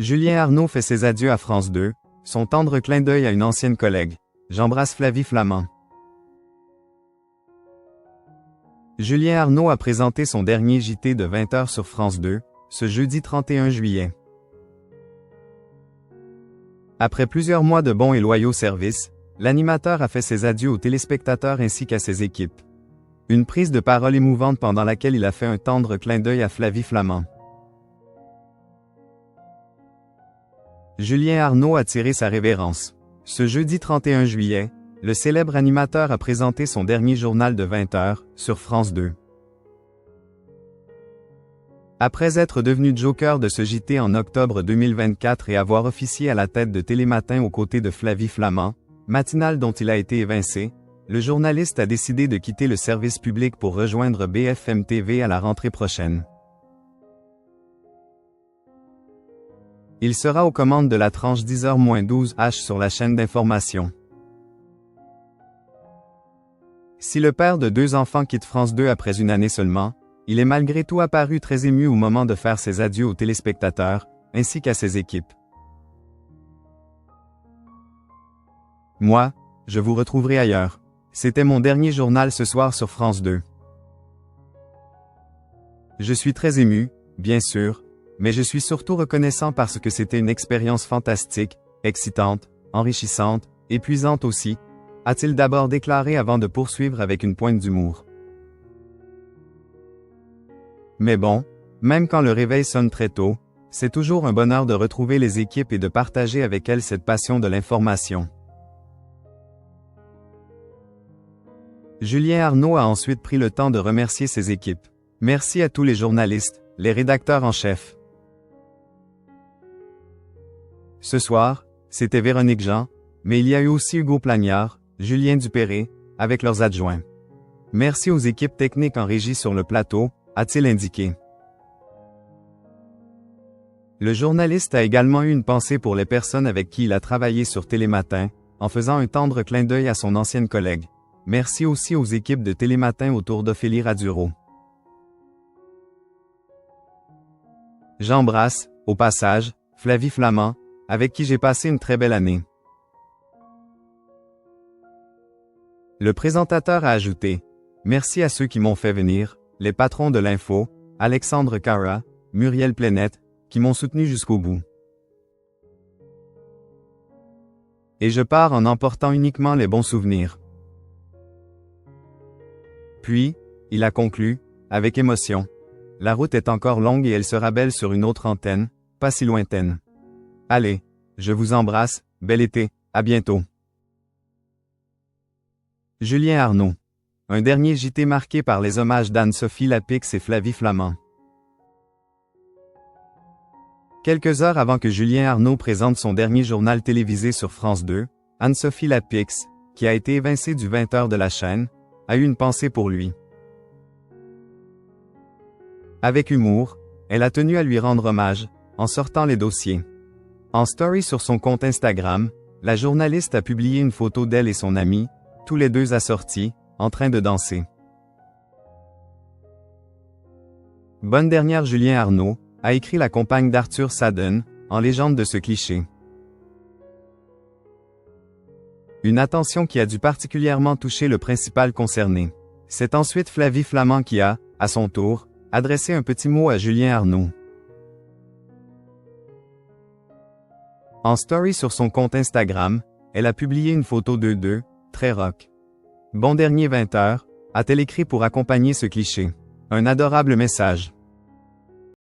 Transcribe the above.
Julien Arnaud fait ses adieux à France 2, son tendre clin d'œil à une ancienne collègue. J'embrasse Flavie Flament. Julien Arnaud a présenté son dernier JT de 20h sur France 2, ce jeudi 31 juillet. Après plusieurs mois de bons et loyaux services, l'animateur a fait ses adieux aux téléspectateurs ainsi qu'à ses équipes. Une prise de parole émouvante pendant laquelle il a fait un tendre clin d'œil à Flavie Flament. Julien Arnaud a tiré sa révérence. Ce jeudi 31 juillet, le célèbre animateur a présenté son dernier journal de 20h, sur France 2. Après être devenu joker de ce JT en octobre 2024 et avoir officié à la tête de Télématin aux côtés de Flavie Flament, matinale dont il a été évincé, le journaliste a décidé de quitter le service public pour rejoindre BFM TV à la rentrée prochaine. Il sera aux commandes de la tranche 10h-12h sur la chaîne d'information. Si le père de 2 enfants quitte France 2 après une année seulement, il est malgré tout apparu très ému au moment de faire ses adieux aux téléspectateurs, ainsi qu'à ses équipes. Moi, je vous retrouverai ailleurs. C'était mon dernier journal ce soir sur France 2. Je suis très ému, bien sûr, mais je suis surtout reconnaissant parce que c'était une expérience fantastique, excitante, enrichissante, épuisante aussi, a-t-il d'abord déclaré avant de poursuivre avec une pointe d'humour. Mais bon, même quand le réveil sonne très tôt, c'est toujours un bonheur de retrouver les équipes et de partager avec elles cette passion de l'information. Julien Arnaud a ensuite pris le temps de remercier ses équipes. Merci à tous les journalistes, les rédacteurs en chef. Ce soir, c'était Véronique Jean, mais il y a eu aussi Hugo Plagnard, Julien Dupéré, avec leurs adjoints. Merci aux équipes techniques en régie sur le plateau, a-t-il indiqué. Le journaliste a également eu une pensée pour les personnes avec qui il a travaillé sur Télématin, en faisant un tendre clin d'œil à son ancienne collègue. Merci aussi aux équipes de Télématin autour d'Ophélie Raduro. J'embrasse, au passage, Flavie Flament, avec qui j'ai passé une très belle année. Le présentateur a ajouté « Merci à ceux qui m'ont fait venir, les patrons de l'info, Alexandre Cara, Muriel Plénette, qui m'ont soutenu jusqu'au bout. Et je pars en emportant uniquement les bons souvenirs. » Puis, il a conclu, avec émotion. La route est encore longue et elle sera belle sur une autre antenne, pas si lointaine. Allez, je vous embrasse, bel été, à bientôt. Julien Arnaud. Un dernier JT marqué par les hommages d'Anne-Sophie Lapix et Flavie Flament. Quelques heures avant que Julien Arnaud présente son dernier journal télévisé sur France 2, Anne-Sophie Lapix, qui a été évincée du 20h de la chaîne, a eu une pensée pour lui. Avec humour, elle a tenu à lui rendre hommage, en sortant les dossiers. En story sur son compte Instagram, la journaliste a publié une photo d'elle et son ami, tous les deux assortis, en train de danser. Bonne dernière Julien Arnaud, a écrit la compagne d'Arthur Sadden, en légende de ce cliché. Une attention qui a dû particulièrement toucher le principal concerné. C'est ensuite Flavie Flament qui a, à son tour, adressé un petit mot à Julien Arnaud. En story sur son compte Instagram, elle a publié une photo d'eux deux, très rock. Bon dernier 20h, a-t-elle écrit pour accompagner ce cliché. Un adorable message.